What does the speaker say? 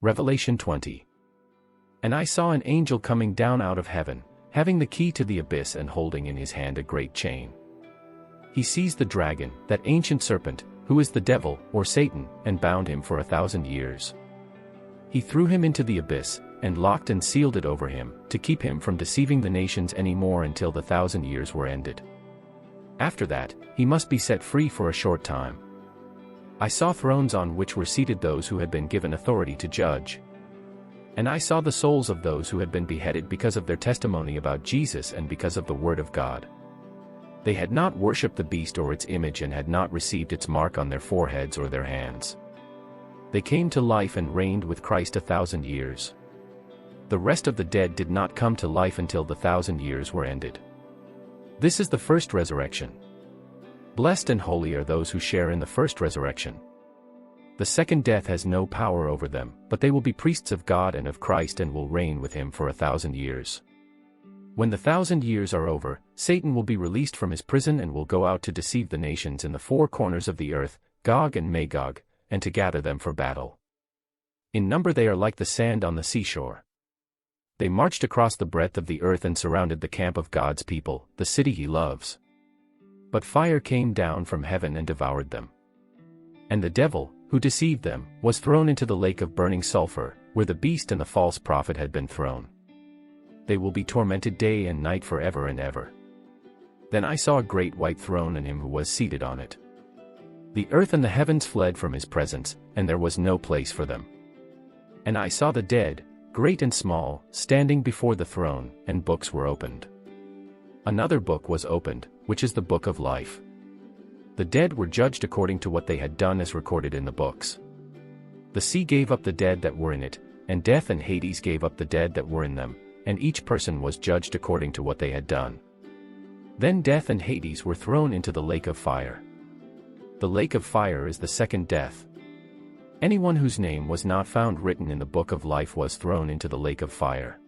Revelation 20. And I saw an angel coming down out of heaven, having the key to the abyss and holding in his hand a great chain. He seized the dragon, that ancient serpent, who is the devil, or Satan, and bound him for 1,000 years. He threw him into the abyss, and locked and sealed it over him, to keep him from deceiving the nations any more until the 1,000 years were ended. After that, he must be set free for a short time. I saw thrones on which were seated those who had been given authority to judge. And I saw the souls of those who had been beheaded because of their testimony about Jesus and because of the word of God. They had not worshipped the beast or its image and had not received its mark on their foreheads or their hands. They came to life and reigned with Christ 1,000 years. The rest of the dead did not come to life until the 1,000 years were ended. This is the first resurrection. Blessed and holy are those who share in the first resurrection. The second death has no power over them, but they will be priests of God and of Christ and will reign with him for 1,000 years. When the 1,000 years are over, Satan will be released from his prison and will go out to deceive the nations in the four corners of the earth, Gog and Magog, and to gather them for battle. In number they are like the sand on the seashore. They marched across the breadth of the earth and surrounded the camp of God's people, the city he loves. But fire came down from heaven and devoured them. And the devil, who deceived them, was thrown into the lake of burning sulfur, where the beast and the false prophet had been thrown. They will be tormented day and night forever and ever. Then I saw a great white throne and him who was seated on it. The earth and the heavens fled from his presence, and there was no place for them. And I saw the dead, great and small, standing before the throne, and books were opened. Another book was opened, which is the book of life. The dead were judged according to what they had done as recorded in the books. The sea gave up the dead that were in it, and death and Hades gave up the dead that were in them, and each person was judged according to what they had done. Then death and Hades were thrown into the lake of fire. The lake of fire is the second death. Anyone whose name was not found written in the book of life was thrown into the lake of fire.